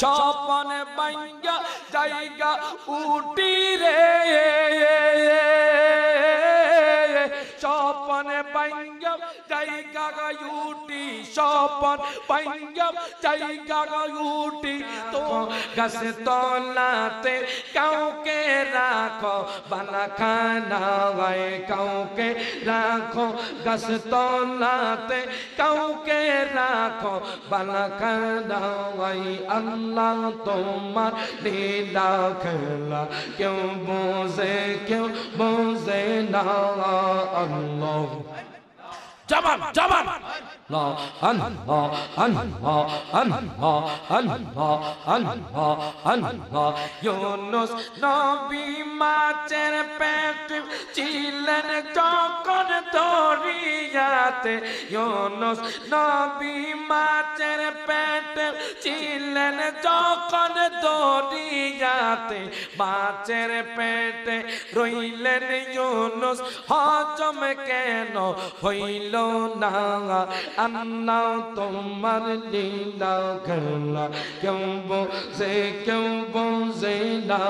স্বপন বাইঙ্গা জায়গা উটি রে স্বপন বাইঙ্গা জায়গা উটি স্বপন বাইঙ্গা জায়গা উটি তো গাছ তলাতে কাউকে রাখো বালা খানা গায় কাউকে রাখো গাছ তলাতে কাউকে রাখো বালা খানা গায় আল্লাহ তোমার লীলা খেলা কেউ বোঝে না আল্লাহ জবান জবান লা আল্লাহ আল্লাহ আল্লাহ আল্লাহ আল্লাহ আল্লাহ ইউনুস নবী মাছের পেটে ছিলেন যখন দরিয়াতে ইউনুস নবী মাছের পেটে ছিলেন যখন দরিয়াতে মাছের পেটে রইলেন ইউনুস হজম কেন হইল না আল্লাহ তোমার লীলা খেলা কেউ বোঝে না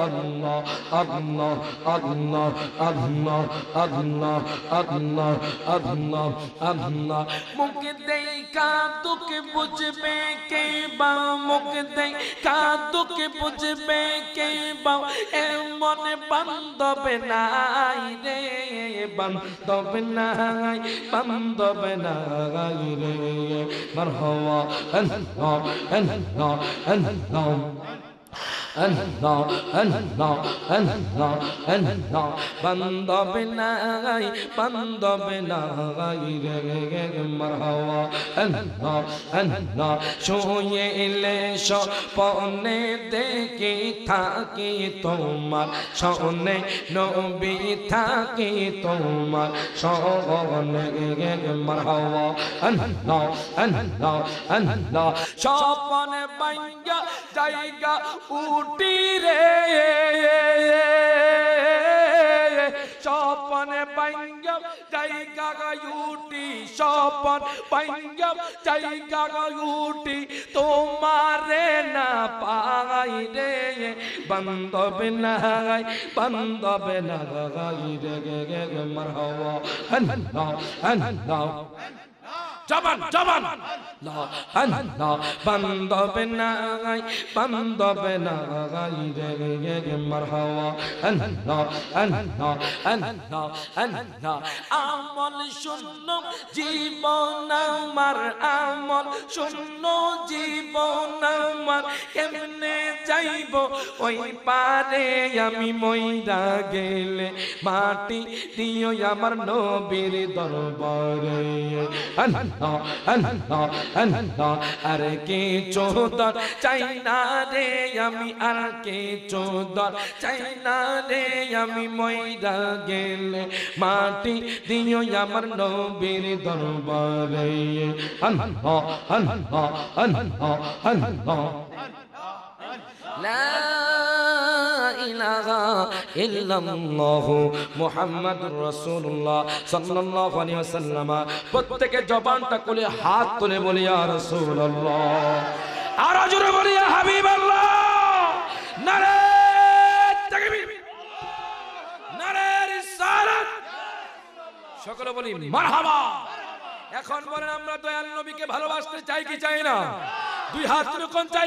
আল্লাহ আল্লাহ আল্লাহ আল্লাহ আল্লাহ আল্লাহ আল্লাহ আল্লাহ মুখ দেখা দুঃখ বুঝবে কে বা মুখ দেখা দুঃখ বুঝবে কে বা এমন বান্ধব নাই রে বান্ধব নাই বান্ধব নাই রে মারহাবা আল্লাহ আল্লাহ আল্লাহ Allah Allah Allah Allah বান্ধব নাই রে মারহাবা আল্লাহ আল্লাহ শুয়েলে স্বপ্নে দেখি থাকি তোমার স্বপ্নে নবী থাকি তোমার স্বপ্নে মারহাবা আল্লাহ আল্লাহ আল্লাহ স্বপ্নে বাইঙ্গা জায়গা উটি রে স্বপন বাইঙ্গা জায়গা উটি স্বপন বাইঙ্গা জায়গা উটি তোমারে না পাই রে বান্ধব নাই রে মারহাবা আল্লাহ আল্লাহ জবান জবান লা আল্লাহ বান্ধব নাই রে মারহাবা আল্লাহ আল্লাহ আল্লাহ আল্লাহ আমল শূন্য জীবন আমার আমল শূন্য জীবন আমার কেমনে যাইব ওই পারে আমি মইরা গেলে মাটি দিও আমার নবীর দরবারে আল্লাহ আল্লাহ আল্লাহ আর কে চোদর চাই না রে আমি আর কে চোদর চাই না রে আমি মইরা গেলে মাটি দিও আমার নবীর দরবারে আল্লাহ আল্লাহ আল্লাহ আল্লাহ লা ইলাহা ইল্লাল্লাহু মুহাম্মাদুর রাসূলুল্লাহ সাল্লাল্লাহু আলাইহি ওয়াসাল্লাম প্রত্যেকে জবানটা খুলে হাত তুলে বলি ইয়া রাসূলুল্লাহ আর জোরে বলি ইয়া হাবিবাল্লাহ নারে তাকবীর নারে রিসালাত সকলে বলি মারহাবা এখন বলেন আমরা দয়াল নবীকে ভালোবাসতে চাই কি চাই না দুই হাত তুলে কোন চাই